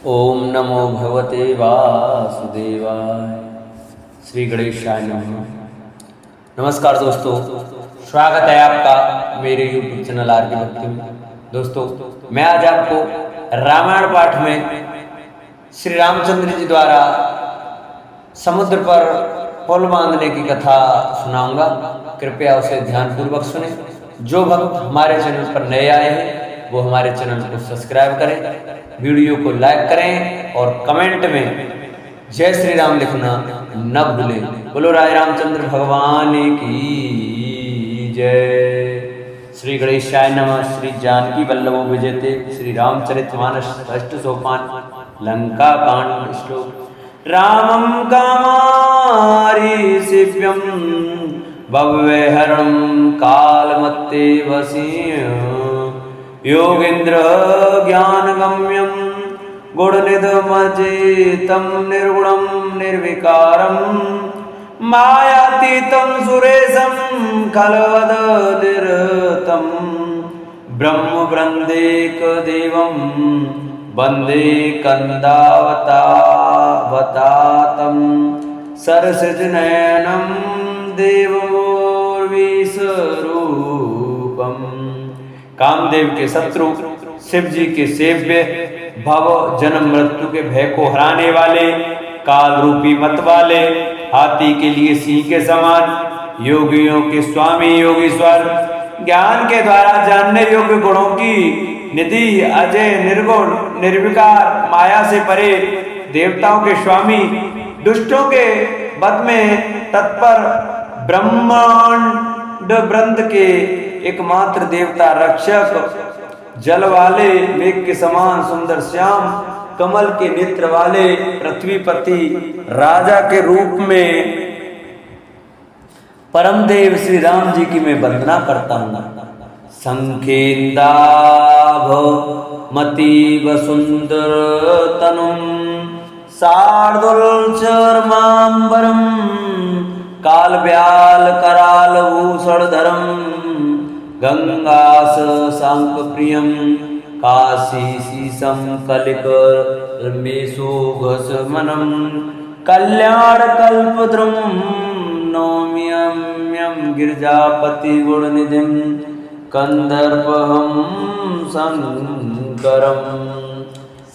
ओम नमो भगवते वासुदेवाय। श्री गणेशाय नमः। नमस्कार दोस्तों, स्वागत है आपका मेरे YouTube चैनल आर के भक्ति में। दोस्तों, मैं आज आपको रामायण पाठ में श्री रामचंद्र जी द्वारा समुद्र पर पुल बांधने की कथा सुनाऊंगा। कृपया उसे ध्यानपूर्वक सुने। जो भक्त हमारे चैनल पर नए आए हैं वो हमारे चैनल को सब्सक्राइब करें, वीडियो को लाइक करें और कमेंट में जय श्री राम लिखना न भूलें। बोलो राय रामचंद्र भगवान की जय। श्री गणेशाय नमः। श्री जानकी वल्लभो विजयते। श्री रामचरितमानस अष्ट सोपान लंका कांड श्लोक। रामं कामारि सेव्यं भव्यहरं कालमत्तेव सिंह योगेन्द्र ज्ञानगम्यं गुणनिधमचेतं निर्गुणं निर्विकारं मायातीतं सुरेशं खलवदनिरतं ब्रह्मवृन्देकदेवं वन्दे कन्दावतातं सरसिजनयनं देवोर्विस्वरूपम्। कामदेव के शत्रु शिव जी के सेव्य, भव जन्म मृत्यु के भय को हराने वाले, काल रूपी मत वाले, हाथी के लिए सिंह के समान, योगियों के स्वामी योगीश्वर, ज्ञान के द्वारा जानने योग्य गुणों की निधि, अजय निर्गुण निर्विकार, माया से परे, देवताओं के स्वामी, दुष्टों के वध में तत्पर, ब्रह्मांड वृंद के एकमात्र देवता रक्षक, जल वाले, मेघ के समान सुंदर श्याम, कमल के नेत्र वाले, पृथ्वीपति, राजा के रूप में परम देव श्री राम जी की मैं वंदना करता हूँ। संखेंदाभ मतीव सुंदर तनुम शार्दुल चर्मांबरम काल ब्याल कराल भूषणधरम गंगास सांक प्रियम काशी शीशम कलिकर्मेशोघस मनम कल्याण कल्पद्रुम नौम्यम्यम गिरजापति गुणनिधिम कंदर्पहम शंकरम।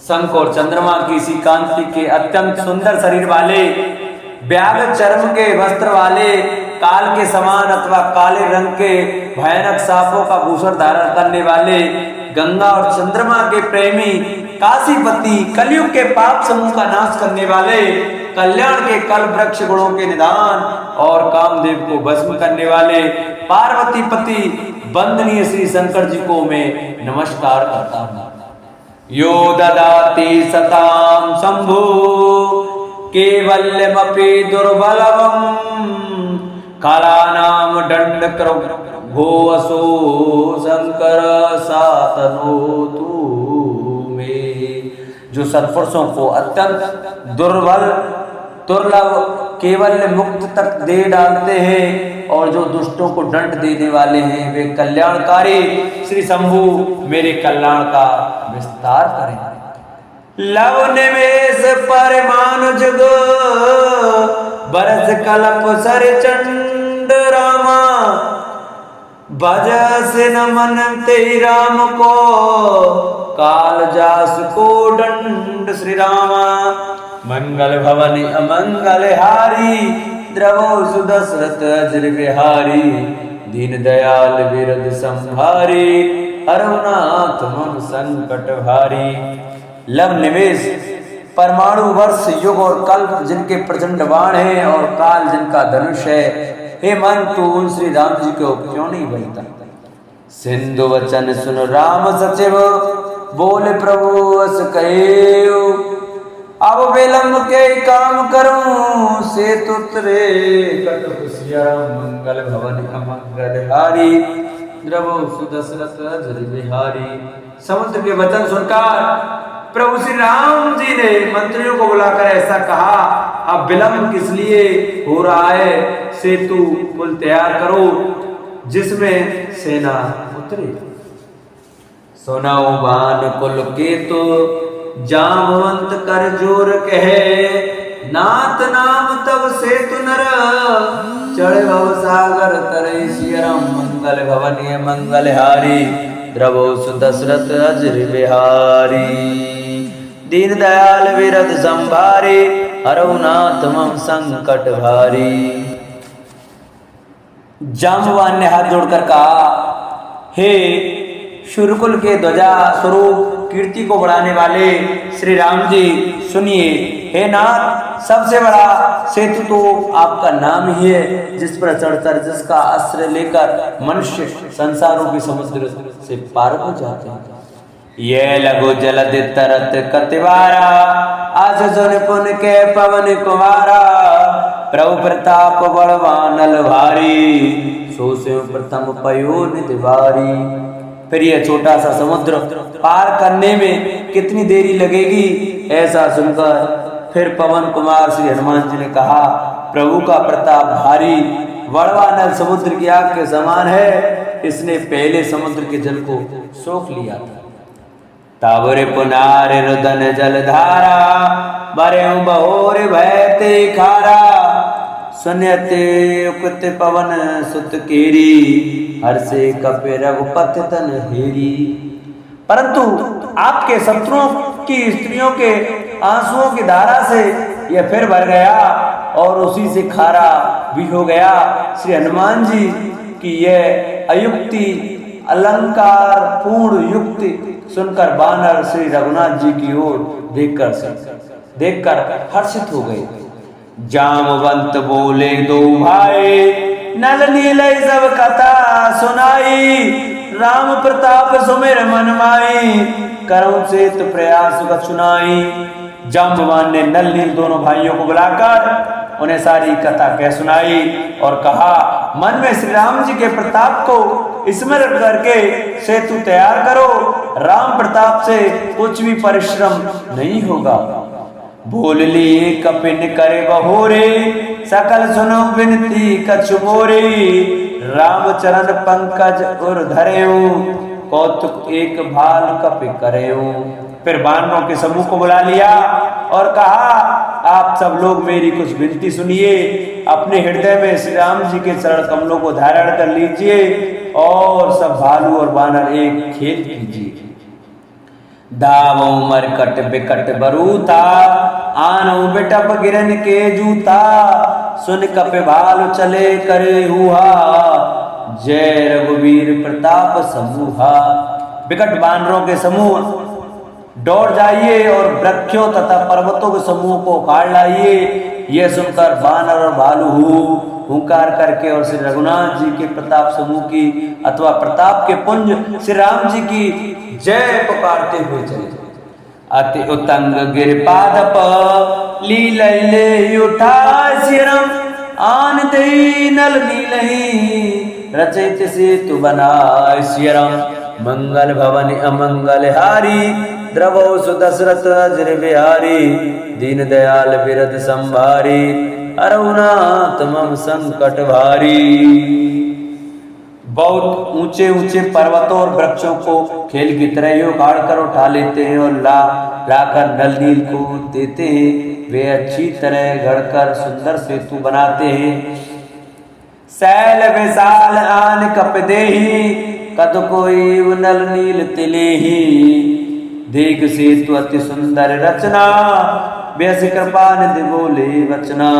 शंख और चंद्रमा की सी कांति के अत्यंत सुंदर शरीर वाले, व्याघ्र चर्म के वस्त्र वाले, काल के समान अथवा काले रंग के भयानक सांपों का भूषण धारण करने वाले, गंगा और चंद्रमा के प्रेमी, काशीपति, कलयुग के पाप समूह का नाश करने वाले, कल्याण के कल्प वृक्ष गुणों के निदान और कामदेव को भस्म करने वाले, पार्वती पति वंदनीय श्री शंकर जी को मैं नमस्कार करता हूँ। यो ददाति सताम शंभु केवल्यमपि दुर्बलम कालानाम दंडक्रम भो असो शंकर सातनोतु मे। जो सत्पुरुषों को अत्यंत दुर्बल दुर्लभ केवल्य मुक्त तक दे डालते हैं और जो दुष्टों को दंड देने वाले हैं वे कल्याणकारी श्री शंभु मेरे कल्याण का विस्तार करें। लव निवेश परिमान जुग बरस कलप सर चंड रामा भजस न मन ते राम को काल जास को दंड श्री रामा मंगल भवन अमंगल हारी द्रवो सुदशरथ अजर बिहारी दीन दयाल विरद संहारी हरनाथ मम संकट भारी। लव निवेश परमाणु वर्ष युग और कल्प जिनके प्रचंड बाण है और काल जिनका धनुष है, हे मन तू उन श्री राम जी को क्यों नहीं बनता। सिंधु वचन सुन राम सचिव बोले प्रभु अस कहे अब विलंब के काम करूं से तुतरे कटकुशिया मंगल भवन अमंगल हारी द्रवो सुदशरथ अजर बिहारी। समुद्र के वचन सुनकर प्रभु श्री राम जी ने मंत्रियों को बुलाकर ऐसा कहा, अब विलंब किस लिए हो रहा है, सेतु पुल तैयार करो जिसमें सेना उतरे। सुनाओ बान कुल के तो जामवंत कर जोर कहे, नाथ नाम तब से तु नर, चढ़ भव सागर तरे सियरम, मंगल भवनीय मंगल हारी, द्रवो सुदशरथ अजर बिहारी, दीन दयाल विरद संभारे, हरऊ नाथ मम संकट भारी। जाम्बवान ने हाथ जोड़कर कहा, हे शुरकुल के ध्वजा स्वरूप कीर्ति को बढ़ाने वाले श्री राम जी सुनिए। हे नाथ, सबसे बड़ा सेतु तो आपका नाम ही है, जिस पर चढ़कर जिसका आश्रय लेकर मनुष्य संसारों के समुद्र से पार हो जाते हैं। ये लघु जलद तरत कतिवारा, आज सुन पुन के पवन कुमारा, प्रभु प्रताप बड़वानल भारी, सो से प्रथम पयो निधि भारी। फिर यह छोटा सा समुद्र पार करने में कितनी देरी लगेगी, ऐसा सुनकर फिर पवन कुमार श्री हनुमान जी ने कहा, प्रभु का प्रताप भारी, बड़वानल समुद्र की आग के समान है, इसने पहले समुद्र के जल को सोख लिया था। तावरे पुनारे रुदन जलधारा, बरे बहोर भयते खारा, सुनते उक्त पवन सुत केरी, हर से कपे रघुपति तन हेरी। परंतु आपके शत्रुओं की स्त्रियों के आंसुओं की धारा से यह फिर भर गया और उसी से खारा भी हो गया। श्री हनुमान जी की यह अयुक्ति अलंकार पूर्ण युक्ति सुनकर बानर श्री रघुनाथ जी की ओर देखकर हर्षित हो गए। जामवंत बोले दो भाई, नल नील सब कथा सुनाई, राम प्रताप सुमिर मन माई, करम से तो प्रयास कछुनाई। जाम्बवान ने नल नील दोनों भाइयों को बुलाकर उन्हें सारी कथा कह सुनाई और कहा, मन में श्री राम जी के प्रताप को स्मरण करके सेतु तैयार करो, राम प्रताप से कुछ भी परिश्रम नहीं होगा। बोल लिए कपिन करे बहोरे, सकल सुनो विनती कछु मोरे, राम चरण पंकज उर धरेऊ, कौतुक एक भाल कपि करेऊ। फिर बानरों के समूह को बुला लिया और कहा, आप सब लोग मेरी कुछ विनती सुनिए, अपने हृदय में श्री राम जी के चरण कमलों को धारण कर लीजिए और सब भालू और बानर एक खेल कीजिए। दावो मरकट बिकट बरूता, आनो बिटप गिरन के जूता, सुन कपि भालू चले करे हुआ, जय रघुवीर प्रताप समूहा। बिकट बानरों के समूह दौड़ जाइए और वृक्षों तथा पर्वतों के समूह को उखाड़ लाइए। यह सुनकर बानर और भालू हुंकार करके और श्री रघुनाथ जी के प्रताप समूह की अथवा प्रताप के पुंज श्री राम जी की जय पुकारते हुए चले। अति उतंग गिर पादप, लीले उठा सिरम, आन दई नल नीलही, रचित सेतु बनाय सियरम, मंगल भवन अमंगल हारी, द्रवो सुदशरथ अजर बिहारी, दीन दयाल बिरद संभारी, अरुणात मम संकट भारी। बहुत ऊंचे ऊंचे पर्वतों और वृक्षों को खेल की तरह ही उखाड़ कर उठा लेते हैं और लाकर नल नील को देते हैं। वे अच्छी तरह घड़कर सुंदर सेतु बनाते हैं। सैल विशाल आन कप देही, कद कोई नल नील तिलेही, देख सेतु अति सुंदर रचना, व्यस कृपा निधि बोले वचना।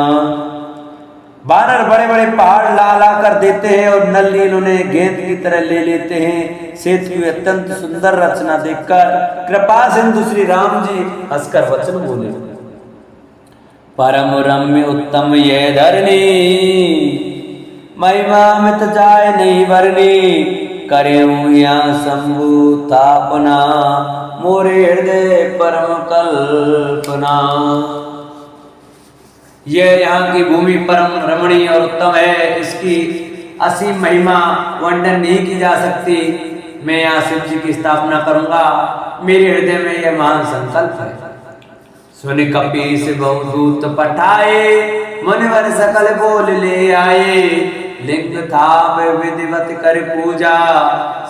बानर बड़े बड़े पहाड़ ला ला कर देते हैं और नल नील उन्हें गेंद की तरह ले लेते हैं। सेतु की अत्यंत सुंदर रचना देखकर कृपा सिंधु श्री राम जी हंसकर वचन बोले, परम रम्य उत्तम ये धरनी, महिमा मित जाय नहीं वरनी, करेऊ यहाँ शंभु तापना, मोरे हृदय परम कल्पना। यह यहाँ की भूमि परम रमणीय और उत्तम है, इसकी असीम महिमा वर्णन नहीं की जा सकती। मैं यहाँ शिव जी की स्थापना करूंगा, मेरे हृदय में यह महान संकल्प है। सुन कपीस बहुदूत पठाए, मुनिवर सकल बोल ले आए, लिंग था विधिवत कर पूजा,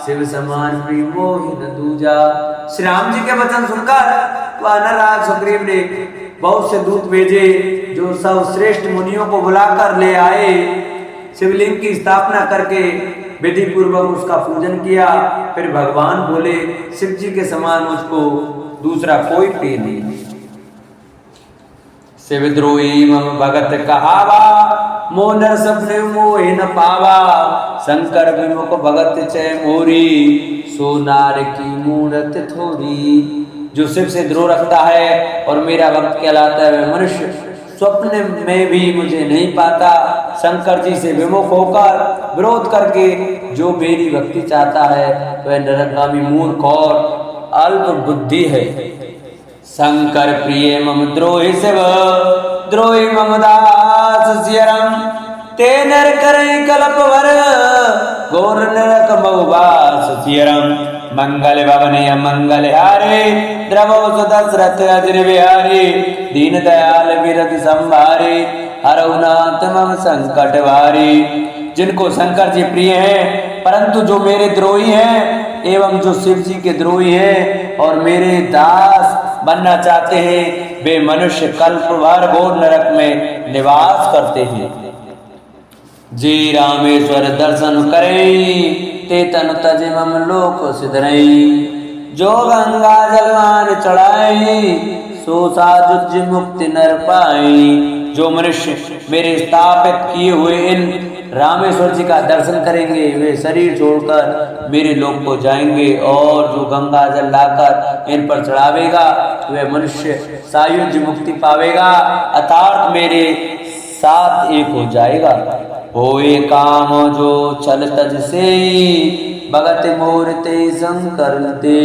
शिव समान प्रिय मोहि न दूजा। श्री राम जी के वचन सुनकर वानरराज सुग्रीव ने बहुत से दूत भेजे, जो सब श्रेष्ठ मुनियों को बुलाकर ले आए। शिवलिंग की स्थापना करके विधि पूर्वक उसका पूजन किया। फिर भगवान बोले, शिव जी के समान मुझको दूसरा कोई प्रिय नहीं। शिवद्रोही मम भगत कहावा, मोनर सपने मोहि न पावा। शंकर विमुख भगत चय मोरी, सो नार की मूरत थोड़ी। जो शिव से द्रोह रखता है और मेरा भक्त कहलाता है, वह मनुष्य स्वप्न में भी मुझे नहीं पाता। शंकर जी से विमुख होकर विरोध करके जो मेरी भक्ति चाहता है, वह नरगामी मूर्ख और अल्प बुद्धि है। शंकर प्रिय मम द्रोहि शिव, द्रोहि मम दास सियरम। ते नर करें कल्प वर, घोर नरक बहुवास सियरम। मंगल भवने अमंगल हारे, द्रवो सुदशरथ अजर बिहारी। दीन दयाल विरति संभारे, हरऊ नाथ मम संकट भारी। जिनको शंकर जी प्रिय हैं, परंतु जो मेरे द्रोही हैं एवं जो शिव जी के द्रोही हैं और मेरे दास बनना चाहते हैं, वे मनुष्य कल्प भर घोर नरक में निवास करते हैं। जी रामेश्वर दर्शन करें, ते तन तज मम लोक सिधरई। जो गंगा जलवान चढ़ाई, सो साजुज मुक्ति नर पाई। जो मनुष्य मेरे स्थापित किए हुए इन रामेश्वर जी का दर्शन करेंगे, वे शरीर छोड़कर मेरे लोक को जाएंगे। और जो गंगा जल लाकर इन पर चढ़ावेगा, वह मनुष्य सायुज्य मुक्ति पावेगा, अर्थात मेरे साथ एक हो जाएगा। होए काम जो चल तज से, भगत मोर ते शंकर ते।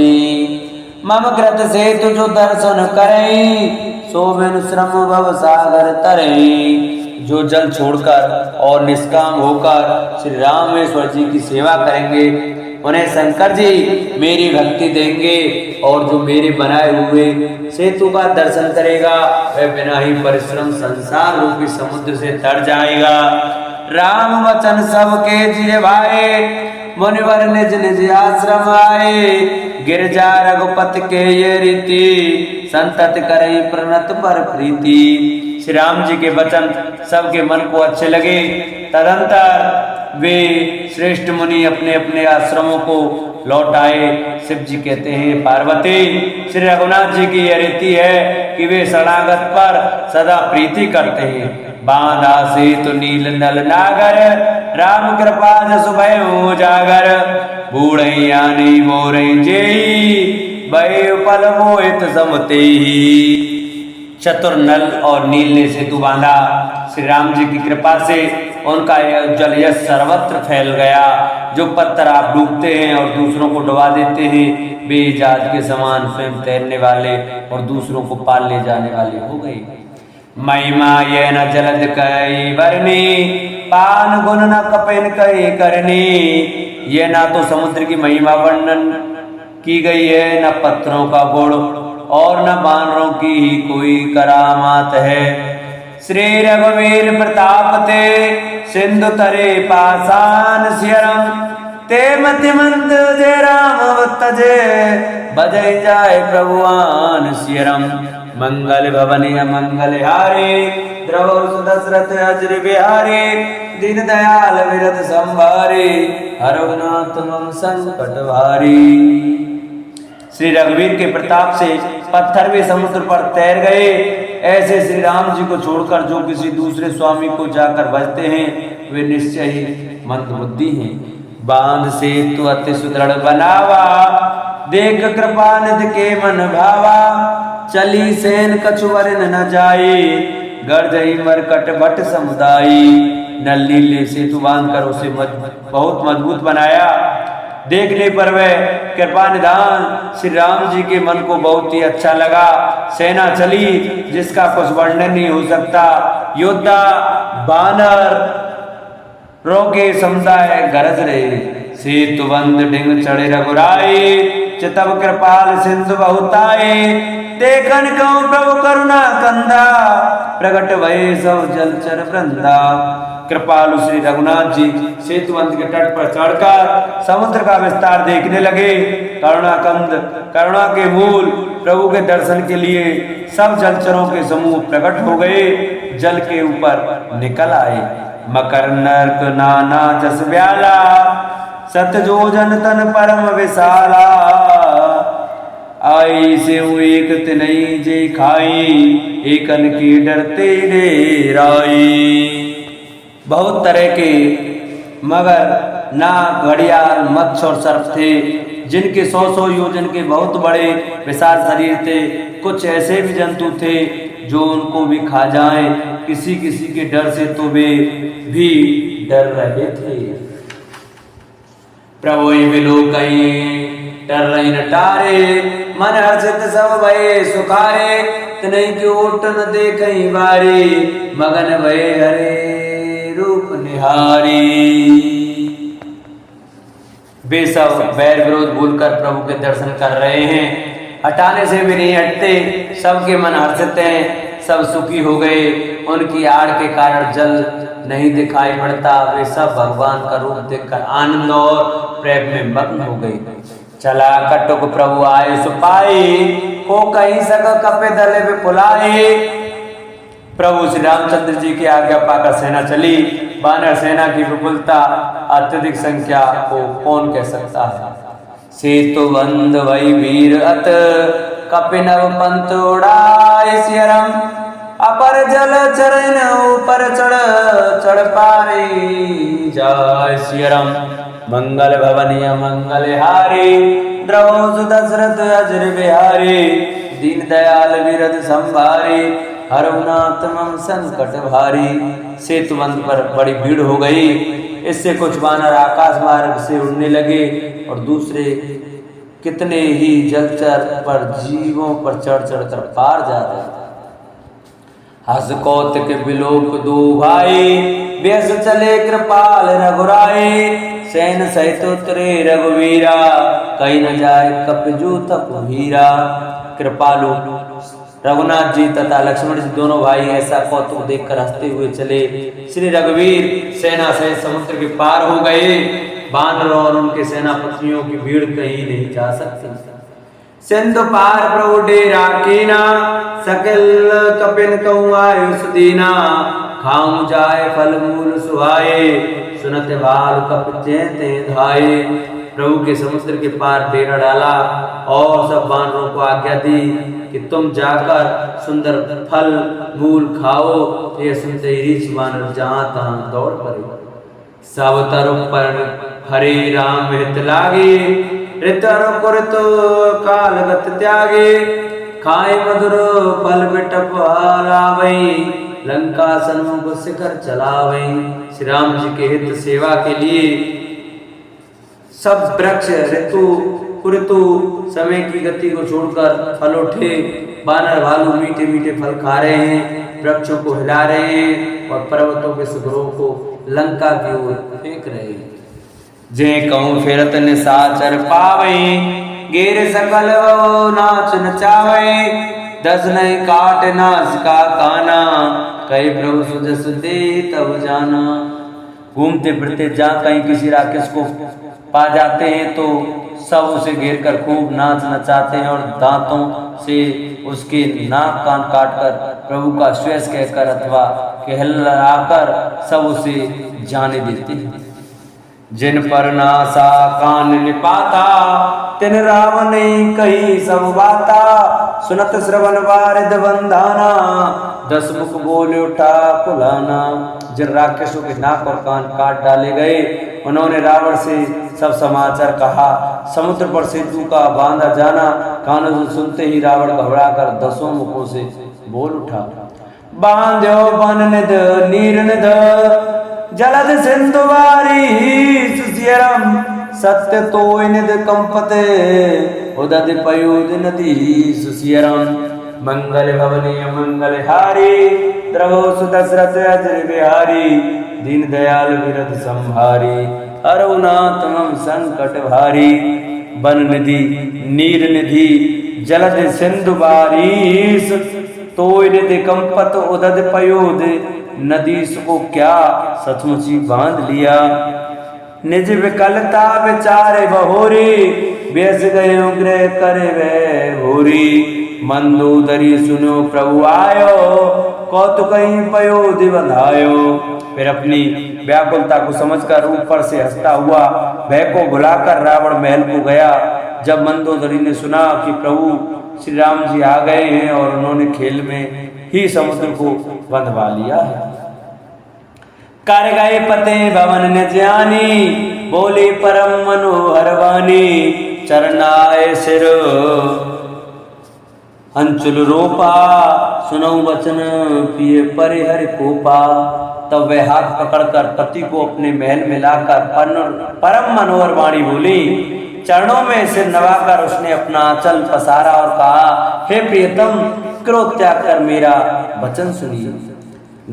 मम कृत से तुझो दर्शन करें, सो बिन श्रम भव सागर तरें। जो जल छोड़कर और निष्काम होकर श्री रामेश्वर जी की सेवा करेंगे, उन्हें शंकर जी मेरी भक्ति देंगे। और जो मेरे बनाए हुए सेतु का दर्शन करेगा, वह बिना ही परिश्रम संसार रूपी समुद्र से तर जाएगा। राम वचन सबके जिय भाए, मुनिवर निज निज आश्रम आए। गिरजा रघुपति के ये रीति, संतत करे प्रणत पर प्रीति। श्री राम जी के वचन सबके मन को अच्छे लगे। तदंतर वे श्रेष्ठ मुनि अपने अपने आश्रमों को लौट आए। शिव जी कहते हैं, पार्वती, श्री रघुनाथ जी की यह रीति है कि वे शरणागत पर सदा प्रीति करते हैं। बांधा से तो नील नल नागर, राम कृपा जसु भयो जागर। बूढ़ैया नहीं मोरई जेई, भयो पल मोहित समते ही। चतुर नल और नील ने सेतु बांधा। श्री राम जी की कृपा से उनका यह जल यश सर्वत्र फैल गया। जो पत्थर आप डूबते हैं और दूसरों को डुबा देते हैं, वे जहाज के समान स्वयं तैरने वाले और दूसरों को पाल ले जाने वाले हो गए। महिमा ये न जलद कई वर्णी, पान गुण न कपिन कई करनी। ये ना तो समुद्र की महिमा वर्णन की गई है, न पत्थरों का गुण और न बानरों की ही कोई करामात है। श्री रघुवीर प्रताप ते, सिंधु तरे पासान सियरम। ते मति मंद जय राम तजे, बजै जाय प्रभुआन सियरम। मंगल भवनी मंगल हारे, द्रवो सुदशरथ अजर बिहारी। दीन दयाल विरत संभारे, हरऊ नाथ मम संकट भारी। श्री रघुवीर के प्रताप से पत्थर भी समुद्र पर तैर गए। ऐसे श्री राम जी को छोड़कर जो किसी दूसरे स्वामी को जाकर भजते हैं, वे निश्चय ही मंद बुद्धि हैं। बांध से तु अति सुदृढ़ बनावा, देख कृपा निधि के मन भावा। चली सेन कछुवर न जाई, गर्जई मरकट भट समुदायी। नल नील ने सेतु बांधकर उसे बहुत मजबूत बनाया। देखने पर वह कृपा निधान श्री राम जी के मन को बहुत ही अच्छा लगा। सेना चली जिसका कुछ वर्णन नहीं हो सकता। योद्धा बानर रोके समुदाय गरज रहे। सेतु बंद डिंग चढ़े रघुराई, चितव कृपाल सिंधु बहुताए, देखन कहूँ प्रभु करुणा कंधा, प्रगट भये सब जलचर वृंदा। कृपालु श्री रघुनाथ जी सेतुबंध के तट पर चढ़कर समुद्र का विस्तार देखने लगे। करुणाकंद करुणा के मूल प्रभु के दर्शन के लिए सब जलचरों के समूह प्रकट हो गए, जल के ऊपर निकल आए। मकर नर्क नाना जस ब्याला, सत जोजन तन परम विशाला। आई से एक तिनई जे खाई, एकन की डरते डेराई। बहुत तरह के मगर, नाग, घड़ियाल, मत्स्य और सर्प थे, जिनके 100 योजन के बहुत बड़े विशाल शरीर थे। कुछ ऐसे भी जंतु थे जो उनको भी खा जाएं, किसी किसी के डर से तो वे भी डर रहे थे। प्रभु विलोकई डर रही नटारे, मन हर्षित सब भये सुखारे। तनई की ओट न देखई बारी, मगन भये हरे रूप निहारी। वे सब बैर विरोध भूलकर प्रभु के दर्शन कर रहे हैं, हटाने से भी नहीं हटते। सबके मन हर्षित हैं, सब सुखी हो गए। उनकी आड़ के कारण जल नहीं दिखाई पड़ता। वे सब भगवान का रूप देखकर आनंद और प्रेम में मग्न हो गए। चला कटुक प्रभु आए सुपाई, को कहीं सक कपे दले पे पुलाए। प्रभु श्री रामचंद्र जी की आज्ञा पाकर सेना चली। बानर सेना की विपुलता, अत्यधिक संख्या को कौन कह सकता है। सेतुबंध वही वीर अत, कपिनव पंत उड़ाए सियरम। अपर जल चरण ऊपर चढ़ चढ़ पारे जाय सियरम। मंगल भवनीय मंगल हारी, द्रवसु दशरथ अजर बिहारी। दीन दयाल विरद संभारी, हरनाथ मम संकट भारी। सेतुबंध पर बड़ी भीड़ हो गई। इससे कुछ वानर आकाश मार्ग से उड़ने लगे और दूसरे कितने ही जलचर पर जीवों पर चढ़ चढ़कर पार जा रहे। हस कौतिक बिलोक दो भाई, व्यस चले कृपाल रघुराई। सैन सहित उतरे रघुवीरा, कहीं न जाए कपिजू तप हीरा। कृपालु रघुनाथ जी तथा लक्ष्मण जी दोनों भाई ऐसा कौतुक देखकर हंसते हुए चले। श्री रघुवीर सेना सहित समुद्र के पार हो गए। बानर और उनके सेनापतियों की भीड़ कहीं नहीं जा सकती। सिंधु पार प्रभु डेरा कीना, सकल कपिन कहूँ आयुष दीना। खाऊं जाए फल मूल सुहाए, सुनत भाल कप चेते धाये। प्रभु के समुद्र के पार डेरा डाला और सब बानरों को आज्ञा दी कि तुम जाकर सुंदर फल मूल खाओ। ये सुनते ही रीछ बानर जहां तहां दौड़ पड़े। सब तरु पर हरे राम हित लागे, ऋतु कुरत कालगत त्यागे। खाए मधुर फल बिटप लावई, लंका सन्मुख शिखर चलावई। श्री राम जी के हित सेवा के लिए सब वृक्ष ऋतु कुऋतु समय की गति को छोड़कर फल उठे। बानर भालू मीठे मीठे फल खा रहे हैं, वृक्षों को हिला रहे हैं और पर्वतों के शिखरों को लंका की ओर फेंक रहे हैं। जे कहूँ फिरत निशाचर पावे, गेर सकल नाच नचावे। दस नहीं काट नाच का काना, कई प्रभु सुजस दे तब जाना। घूमते फिरते जहाँ कहीं किसी राक्षस को पा जाते हैं तो सब उसे घेर कर खूब नाच नचाते हैं और दांतों से उसके नाक कान काटकर प्रभु का श्वेस कहकर अथवा कहलाकर सब उसे जाने देते हैं। जिन पर नासा कान निपाता, तिन रावण कही सब बाता। सुनत श्रवण वारिद बंधाना, दस मुख बोल उठा कुलाना। जिन राक्षसों के नाक और कान काट डाले गए, उन्होंने रावण से सब समाचार कहा। समुद्र पर सेतु का बांधा जाना कानों से सुनते ही रावण घबराकर दसों मुखों से बोल उठा। बांध्यो बन निध नीर निध, जलद सिंधु वारी सुसियरम। सत्य तो निध कंपते, उदद पयोद नदी सुसियरम। मंगल भवनीय मंगल हारी, द्रवो सुदशरथ अजर बिहारी। दीन दयाल विरद संभारी, हरौ नाथ मम संकट भारी। वन निधि नीर निधि जलधि सिंधु बारिश तोय निधि कंपत उदद पयोद नदीस को क्या सचमुची बांध लिया। निज विकलता विचारे बहोरी बेस गए ग्रह करे वे भूरी मंदोदरी सुनो प्रभु आयो कौतुक पयोधि बंधायो। फिर अपनी व्याकुलता को समझकर ऊपर से हंसता हुआ भय को भुलाकर रावण महल को गया। जब मंदोदरी ने सुना कि प्रभु श्री राम जी आ गए हैं और उन्होंने खेल में ही समुद्र को बंधवा लिया है। कर गए पते भवन ने ज्ञानी बोली परम मनोहर वाणी चरनाए सिर अंचुल रोपा सुनौ वचन पिए परिहर कोपा। तब वह हाथ पकड़कर पति को अपने महल में लाकर परम मनोहर वाणी बोली। चरणों में सिर नवाकर उसने अपना आंचल पसारा और कहा, हे प्रियतम क्रोध त्याग कर मेरा वचन सुनिए।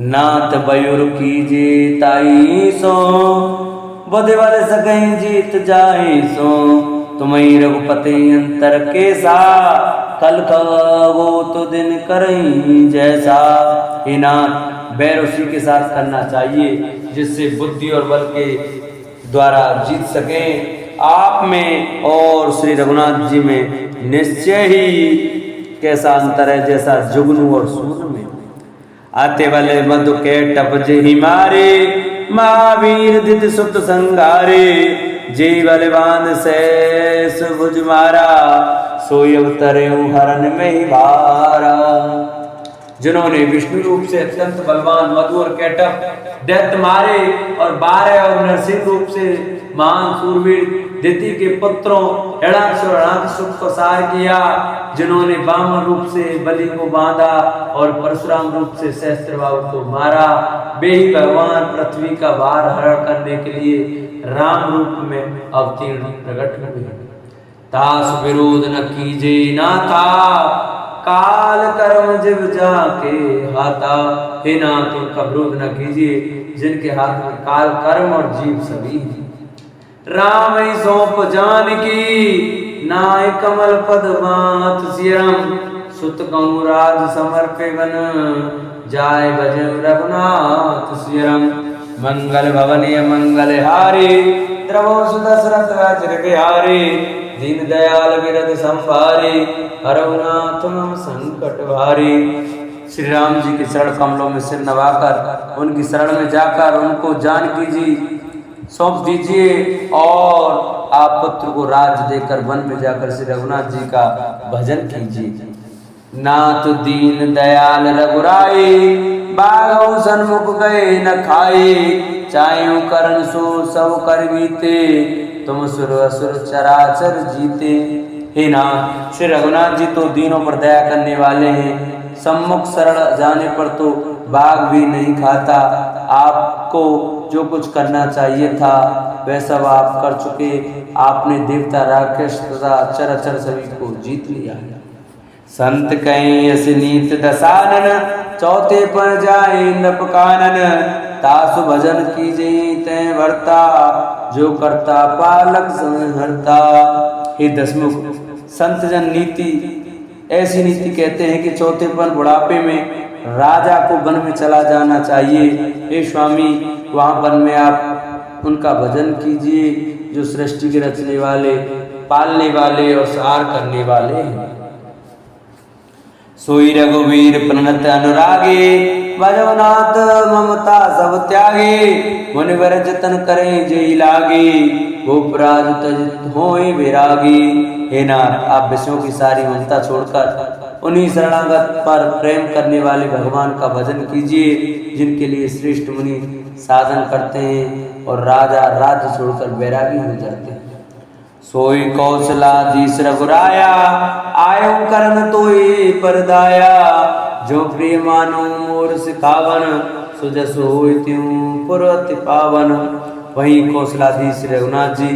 नाथ बयुर कीजे ताई सो बुधिबल सकई जीत जाई सो तुम्हें रघुपति अंतर केसा कल वो तो दिन करई जैसा। हे नाथ बैर उसी के साथ करना चाहिए जिससे बुद्धि और बल के द्वारा जीत सके। आप में और श्री रघुनाथ जी में निश्चय ही कैसा अंतर है जैसा जुगनू और सूर्य में। आते वाले मधु के टप ही मारे महावीर दित सुत संगारे जी बलवान से भुज मारा सोई अवतरे हरण में ही भारा। जिन्होंने विष्णु रूप से अत्यंत बलवान मधु और कैटप दैत्य मारे और 12 और नरसिंह रूप से महान सूरवीर दिति के पुत्रों हृणाक्ष और हृणाक्ष को सार किया। जिन्होंने वामन रूप से बलि को बांधा और परशुराम रूप से सहस्त्रबाहु को मारा। वे ही भगवान पृथ्वी का भार हरण करने के लिए राम रूप में अवतीर्ण प्रकट हुए। तास विरोध न कीजे नाथा काल कर्म जीव जाके हाथा। हे नाथ उनका विरोध न कीजिए जिनके हाथ में काल कर्म और जीव सभी हैं। राम ही सौंप जानकी नाय कमल पद मात सियरम सुत कहूँ राज समर्पे वन जाय भजन रघुनाथ सियरम। मंगल भवनीय मंगल हारे द्रवो सुदशरथ राज बिहारी दीन दयाल विरद संभारे हरनाथ मम संकट भारी। श्री राम जी के चरण कमलों में सिर नवाकर उनकी शरण में जाकर उनको जानकी जी सौंप दीजिए और आप पुत्र को राज देकर वन में जाकर श्री रघुनाथ जी का भजन कीजिए। नाथ दीन दयाल रघुराई बाघों सन्मुख गए न खाए चायों करण सो सब कर बीते तुम सुर असुर चराचर जीते। हे नाथ श्री रघुनाथ जी तो दीनों पर दया करने वाले हैं। सम्मुख शरण जाने पर तो बाघ भी नहीं खाता। आपको जो कुछ करना चाहिए था वह सब आप कर चुके। आपने देवता राक्षस तथा चराचर सभी को जीत लिया। संत कहीं अस नीत दसानन चौथे पर जाए नप कानन तासु भजन कीजे तय वर्ता जो करता पालक संहरता। हे दसमुख संत जन नीति ऐसी नीति कहते हैं कि चौथे पर बुढ़ापे में राजा को वन में चला जाना चाहिए। हे स्वामी वहाँ वन में आप उनका भजन कीजिए जो सृष्टि के रचने वाले पालने वाले और सहार करने वाले हैं। सोई रघुवीर प्रणत अनुरागे भजनाथ ममता सब त्यागे मुनिवर जतन करें जय लागे गोपराज तज होए विरागी। हे नाथ आप विषयों की सारी ममता छोड़कर उन्हीं शरणागत पर प्रेम करने वाले भगवान का भजन कीजिए जिनके लिए श्रेष्ठ मुनि साधन करते हैं और राजा राज्य छोड़कर बैरागी हो जाते हैं। सोई कौशलाधीश रघुराया आयो करन तोई परदाया जो प्रिय मानो मोर सिखावन सुजस होय त्यों पुरति पावन। वही कौशलाधीश रघुनाथ जी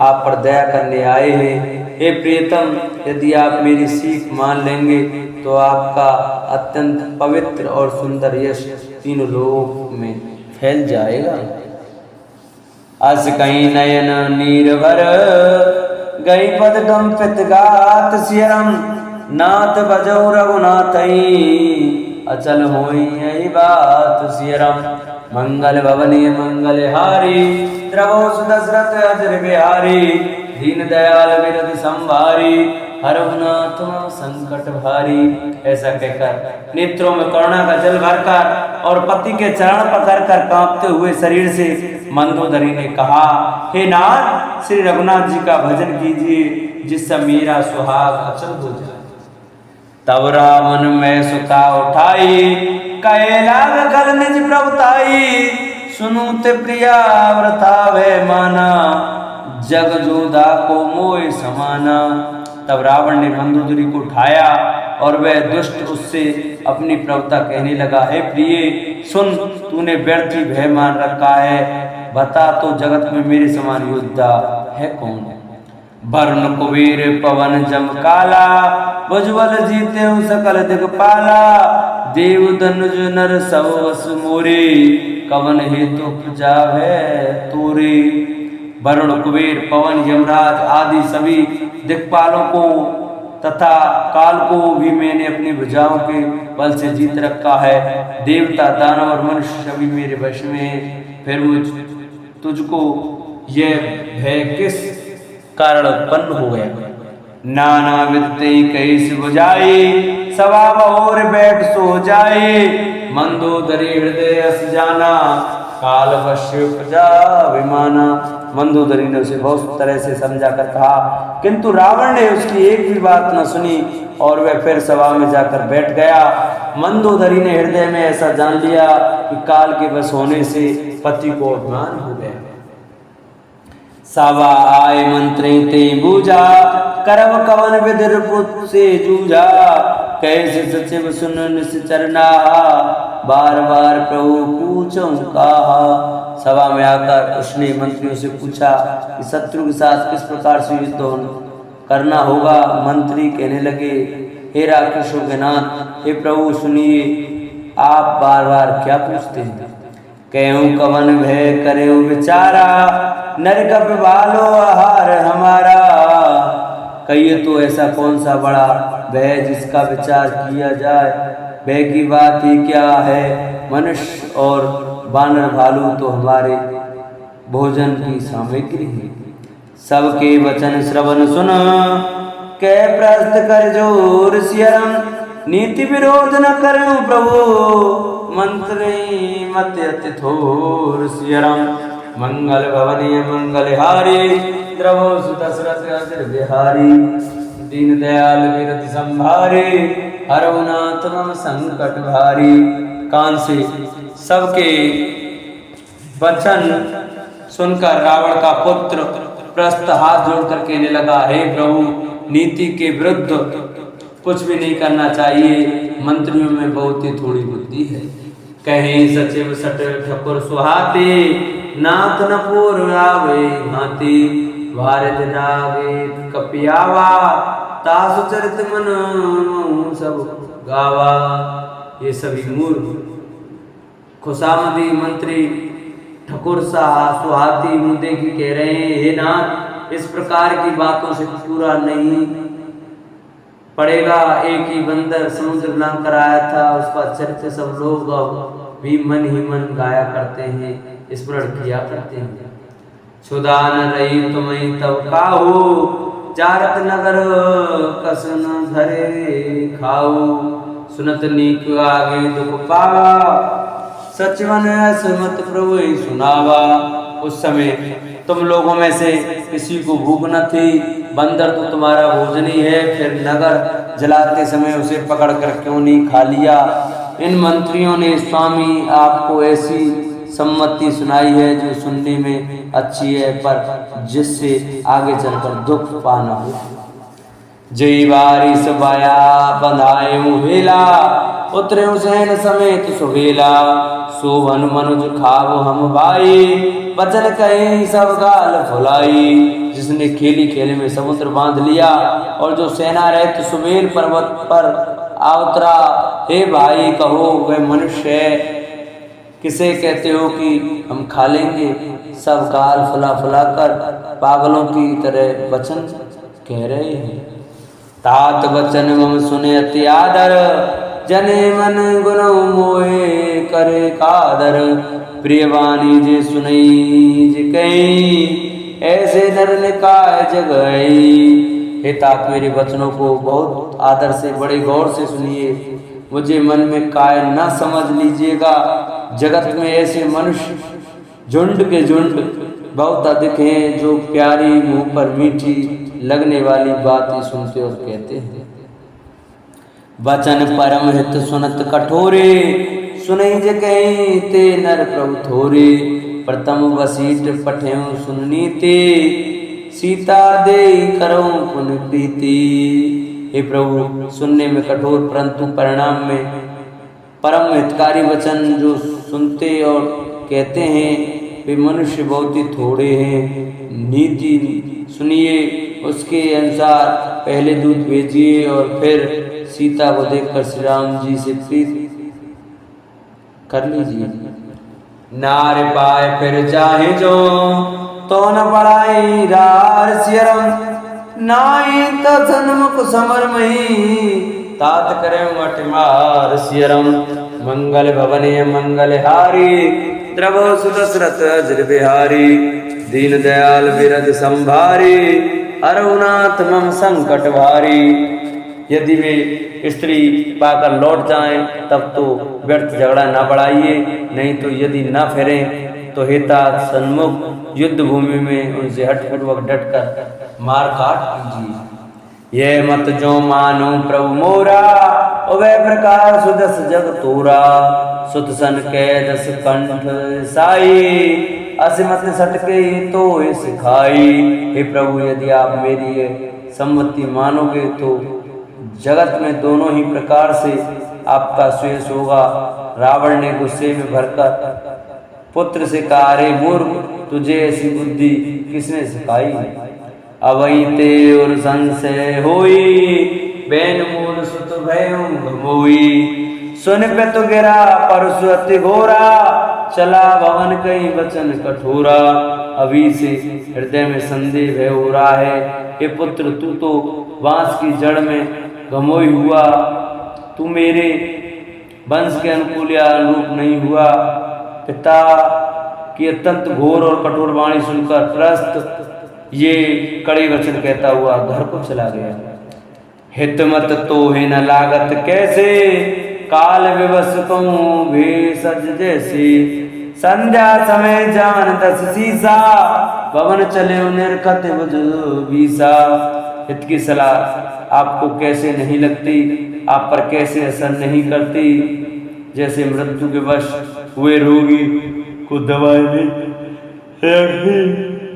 आप पर दया करने आए हैं। हे प्रियतम यदि आप मेरी सीख मान लेंगे तो आपका अत्यंत पवित्र और सुंदर यश तीनों लोक में फैल जाएगा। अस कहीं नयन नीर भर गई पद कंपित गात सियरम नाथ बजो रघुनाथई अचल होई यही बात सियरम मंगल भवनी मंगल हारी द्रवो सुदशरथ अजर बिहारी दीन दयाल विरधि संभारी हरनाथ संकट भारी। ऐसा कहकर नेत्रों में करुणा का जल भरकर और पति के चरण पकड़कर कांपते हुए शरीर से मंदोदरी ने कहा, हे नाथ श्री रघुनाथ जी का भजन कीजिए जिससे मेरा सुहाग अचल हो जाए। तब रामन में सुता उठाई कहे लाग गल निज प्रभुताई सुनु ते प्रिया व्रता वे माना जग जोधा को मोह समाना। तब रावण ने मंदोदरी को उठाया और वह दुष्ट उससे अपनी प्रभुता कहने लगा, हे प्रिय सुन, तूने व्यर्थ ही भय मान रखा है, बता तो जगत में मेरे समान योद्धा है कौन। वरुण कुबेर पवन जम काला उज्ज्वल जीते सकल दिगपाला देव धनुज नर सब वस मोरे कवन हेतु प्रजा है तोरे। वरुण कुबेर पवन यमराज आदि सभी दिक्पालों को तथा काल को भी मैंने अपनी भुजाओं के बल से जीत रखा है। देवता दानव और मनुष्य सभी मेरे वश में हैं। फिर मुझ तुझको यह भय किस कारण उत्पन्न हो गया। नाना विद्ते कैसे बुझाई सवा और बैठ सो जाए मंदोदरी हृदय अस जाना काल वश्य प्रजा विमाना। मंदोदरी ने उसे बहुत तरह से समझा कर कहा, किंतु रावण ने उसकी एक भी बात न सुनी और वह फिर सभा में जाकर बैठ गया। मंदोदरी ने हृदय में ऐसा जान लिया कि काल के वश होने से पति को अभिमान हो गया। सवा आए मंत्री ते बूझा करव कवन विधिर पुत से जूझा कैसे सचिव सुन निश्चरना बार बार प्रभु पूछूं कहा। सभा में आकर उसने मंत्रियों से पूछा कि शत्रु के साथ किस प्रकार से युद्ध करना होगा। मंत्री कहने लगे, हे राक्षसों के नाथ, हे प्रभु सुनिए, आप बार बार क्या पूछते हैं। कहूं कवन भय करे विचारा नरक बालो आहार हमारा। कहिए तो ऐसा कौन सा बड़ा भय जिसका विचार किया जाए। भय की बात ही क्या है, मनुष्य और बानर भालू तो हमारे भोजन की सामग्री है। सबके वचन श्रवण सुन कै प्रस्त कर जोर सियरम नीति विरोध न करूं प्रभु मंत्री मत अति थोर सियरम। मंगल भवनी मंगल हारी द्रवो सुदशरथ अजर बिहारी दीन दयाल विरति संभारे हरनाथ मम संकट भारी। कान से सबके वचन सुनकर रावण का पुत्र प्रस्थ हाथ जोड़कर कहने लगा, हे प्रभु, नीति के विरुद्ध कुछ भी नहीं करना चाहिए। मंत्रियों में बहुत ही थोड़ी बुद्धि है। कहे सचिव सट ठकुर सुहाते नाथ न पूर्व आवे भांति भारत नागे कपियावा तासु चरित मन सब गावा। ये सभी मूर्ख खुशामदी मंत्री ठकुर सुहाती मुंह देखी कह रहे हैं, हे नाथ, इस प्रकार की बातों से पूरा नहीं पड़ेगा। एक ही बंदर समुद्र लांग कर आया था, उसका चरित्र सब लोग भी मन ही मन गाया करते हैं, स्मरण किया करते हैं। सुदान रही तुम्हें तब काहू चारत नगर कसन धरे खाऊ सुनत नीक आगे दुख पावा सचवन सुमत प्रभु सुनावा। उस समय तुम लोगों में से किसी को भूख न थी, बंदर तो तुम्हारा भोजन ही है, फिर नगर जलाते समय उसे पकड़कर क्यों नहीं खा लिया। इन मंत्रियों ने स्वामी आपको ऐसी सम्मति सुनाई है जो सुनने में अच्छी है, पर जिससे आगे चलकर दुख पाना हो। जय बारिश बाया बंधाए मुहेला उतरे हुसैन समेत सुहेला शोभन मनुज खाव हम भाई बचन कहीं सब गाल फुलाई। जिसने खेली खेले में समुद्र बांध लिया और जो सेना रहित सुमेर पर्वत पर आवतरा, हे भाई कहो वह मनुष्य है, किसे कहते हो कि हम खा लेंगे। सब काल फुला फुला कर पागलों की तरह वचन कह रहे हैं। तात वचन मम सुने अति आदर, जने मन गुण मोहे करे कादर। प्रियवाणी जे सुनई जे कही, ऐसे नर निकाय जगई। हे तात मेरे वचनों को बहुत आदर से बड़े गौर से सुनिए, मुझे मन में काय न समझ लीजिएगा। जगत में ऐसे मनुष्य झुंड के झुंड बहुत अधिक हैं, जो प्यारी मुंह पर मीठी लगने वाली बातें सुनते और कहते हैं। वचन परम हित सुनत कठोरे, सुनई जे कहीं ते नर प्रभु थोरे। प्रथम वसीठ पठेऊ सुननी ते, सीता दे करो पुन प्रीति। हे प्रभु, सुनने में कठोर परंतु परिणाम में परम हितकारी वचन जो सुनते और कहते हैं, वे मनुष्य बहुत ही थोड़े हैं। नीति सुनिए, उसके अनुसार पहले दूत भेजिए और फिर सीता को देखकर श्री राम जी से प्रीत कर लीजिए। नार पाए फिर चाहे जो, तो न पढ़ाई रार सियरम। नाई तो सन्मुख समर मही, तात करे मट मार सियरम। मंगल भवने मंगल हारी, द्रवो सुदशरथ अजर बिहारी। दीन दयाल बिरद संभारी, अरुनाथ मम संकट भारी। यदि वे स्त्री पाकर लौट जाएं तब तो व्यर्थ झगड़ा ना बढ़ाइए, नहीं तो यदि ना फिरें तो हेता सन्मुख युद्ध भूमि में उनसे हठपूर्वक डटकर मार काट कीजिए। यह मत जो मानो प्रभु मोरा, वह प्रकार सुदस जग तोरा। सुत सन के दस कंठ साई, असिमत सटके तो सिखाई। हे प्रभु, यदि आप मेरी ये सम्मति मानोगे तो जगत में दोनों ही प्रकार से आपका श्रेयस होगा। रावण ने गुस्से में भरकर पुत्र से कहा, अरे मूर्ख, तुझे ऐसी बुद्धि किसने सिखाई। अवई ते और संशय होई, बैन मूल सुत भयं घमोई। सुन पे तो गिरा परसु अति घोरा, चला भवन कई वचन कठोरा। अभी से हृदय में संदेह भय हो रहा है। हे पुत्र, तू तो बांस की जड़ में घमोई हुआ, तू मेरे वंश के अनुकूल या अनुरूप नहीं हुआ। पिता की अत्यंत घोर और कठोर वाणी सुनकर त्रस्त ये कड़े वचन कहता हुआ घर को चला गया। हित मत तो है न लागत कैसे, काल विवश कहूँ भेषज जैसे। संध्या समय जान दस सीसा, भवन चले निरखत बुझ बीसा। हित की सलाह आपको कैसे नहीं लगती, आप पर कैसे असर नहीं करती। जैसे मृत्यु के वश हुए रोगी को दवाई नहीं।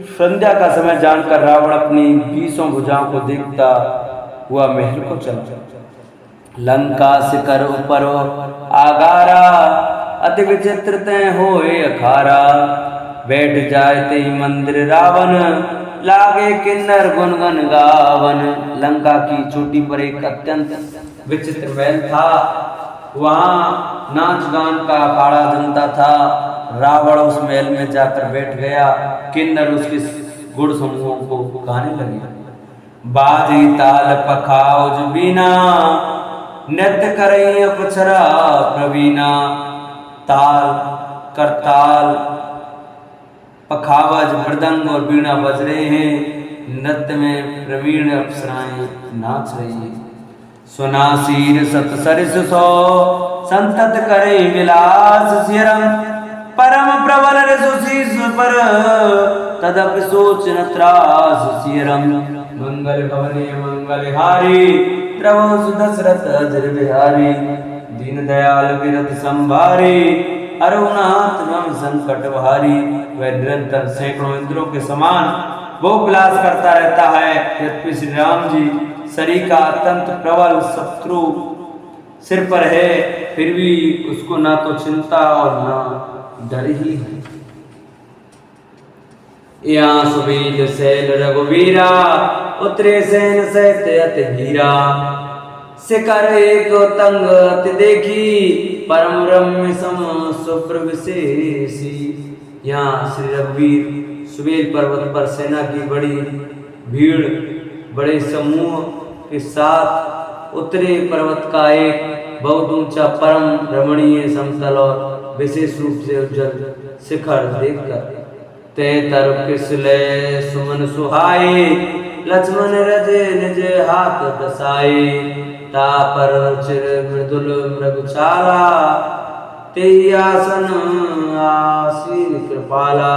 संध्या का समय जानकर रावण अपनी 20 भुजाओं को देखता हुआ महल को चला। लंका शिखर ऊपर आगारा, अति विचित्र तय होए अखारा। बैठ जाए ते मंदिर रावण, लागे किन्नर गुनगन गावन। लंका की चोटी पर एक अत्यंत विचित्र महल था, वहां नाच गान का अखाड़ा जमता था। रावण उस महल में जाकर बैठ गया, किन्नर उसके गुण समूहों को गाने लगे। बाजी ताल पखाओज बीना, नृत्य करई अपसरा प्रवीणा। ताल करताल पखावज मृदंग और बीणा बज रहे हैं। नृत्य में प्रवीण अप्सराएं नाच रही हैं। सुना शीर सत सरिस सो, संतत करे विलास सिरम। परम प्रबल ऋषिस पर, तदप सोच न त्रास सिरम। मंगल भवने मंगल हारी, द्रवो सुदशरथ अजर बिहारी। दीन दयाल बिरद संभारी, अरुनाथ मम संकट भारी। वह निरंतर सैकड़ों इंद्रों के समान भोग विलास करता रहता है। यद्यपि श्री राम जी शरीर का अत्यंत प्रबल शत्रु सिर पर है, फिर भी उसको ना तो चिंता और ना डर ही है। यहाँ सुबीर शैल रघुवीरा, उतरे सेन सहित अति धीरा। शिखर एक तंग अति देखी, परम रम्य सम सुप्र विशेषी। यहाँ श्री रघुवीर सुमेर पर्वत पर सेना की बड़ी भीड़ बड़े समूह के साथ उतरे। पर्वत का एक बहुत ऊंचा परम रमणीय समतल और विशेष रूप से उज्जवल शिखर देखकर ते तरु किसले सुमन सुहाए, लक्ष्मण रजे निज हाथ बसाए। ता पर चिर मृदुल मृगशाला, ते आसन आसीन कृपाला।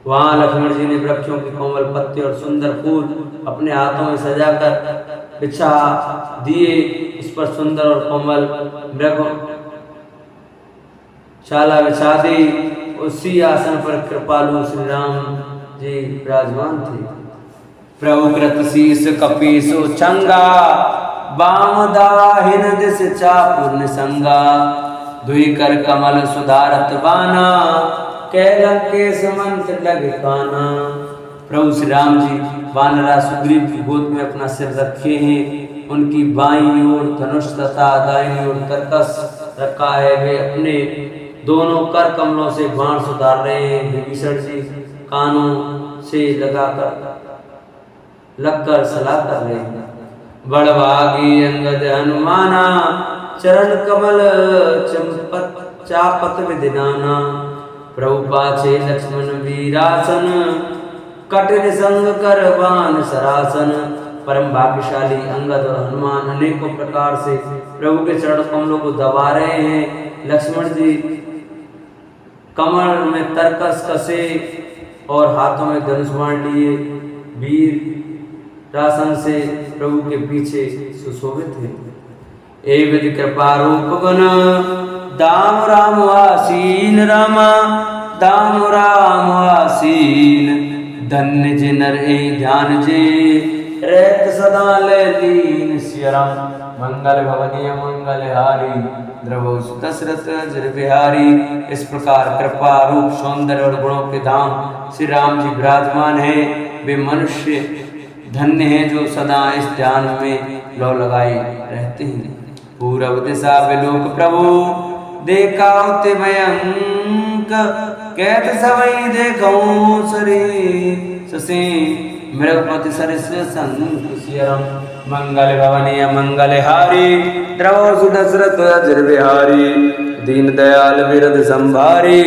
वहां लक्ष्मण जी ने वृक्षों के कोमल पत्ते और सुंदर फूल अपने हाथों में सजाकर बिछा दिए। उस पर सुंदर और कोमल मृग शाला बिछा दी। उसी आसन पर कृपालु श्री राम जी विराजमान थे। प्रभु कृत शीस कपीसो छंगा, बामदाहिन दिस चापुर निसंगा। दुई कर कमल सुधारत बाना, कैलंकेश मंत्र लगे काना। प्रभु श्री राम जी वानरा सुग्रीव की गोद में अपना सिर रखे हैं। उनकी बाईं ओर धनुष तथा दाईं ओर तरकस रखा है। वे अपने दोनों कर कमलों से बाण सुधार रहे हैं। विभीषण जी कानों से लगकर सलाह कर रहे हैं। बड़भागी अंगद हनुमाना, चरण कमल चंपत चापत विदिनाना। प्रभु पाछे लक्ष्मण वीरासन, कठिन संग कर बाण सरासन। परम भाग्यशाली अंगद और हनुमान अनेकों प्रकार से प्रभु के चरण कमलों को दबा रहे हैं। लक्ष्मण जी कमर में तरकस कसे और हाथों में धनुष बाण लिए वीर रासन से प्रभु के पीछे सुशोभित है। ए विधि कृपा रूप गुण, दाम राम आसीन रामा, दाम राम आसीन। धन्य जे नर ए ध्यान जे, रहत सदा ले लीन। सिया राम मंगल भवनीय मंगल हारी, द्रवो दशरथ अजर बिहारी। इस प्रकार कृपा रूप सौंदर्य और गुणों के धाम श्री राम जी विराजमान है। वे मनुष्य धन्य हैं जो सदा इस ध्यान में लौ लगाए रहते हैं। पूर्व दिशा विलोक प्रभु, देखा होते भयंक। कहत सवई देखो सरे ससे, मृगपति सरस संग। सियरम मंगल भवनीय मंगल हारी, द्रवो दशरथ अजर बिहारी। दीन दयाल विरद संभारी,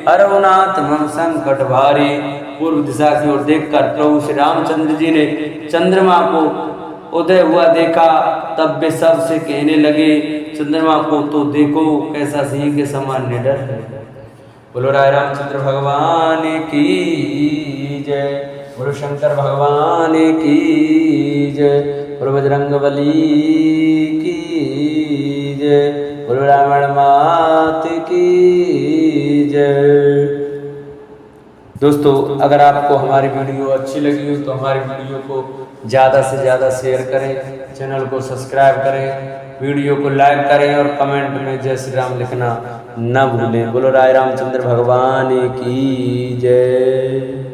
हरहुनाथ मम संकट भारी। पूर्व दिशा की ओर देखकर प्रभु श्री रामचंद्र जी ने चंद्रमा को उदय हुआ देखा। तब वे सब से कहने लगे, चंद्रमा को तो देखो कैसा सिंह के समान निडर है। बोलो राय रामचंद्र भगवान की जय, बोलो शंकर भगवान की जय, बोलो बजरंगबली की जय, बोलो रावण मात की जय। दोस्तों, अगर आपको हमारी वीडियो अच्छी लगी हो तो हमारी वीडियो को ज़्यादा से ज़्यादा शेयर करें, चैनल को सब्सक्राइब करें, वीडियो को लाइक करें और कमेंट में जय श्री राम लिखना न भूलें। बोलो राय रामचंद्र भगवान की जय।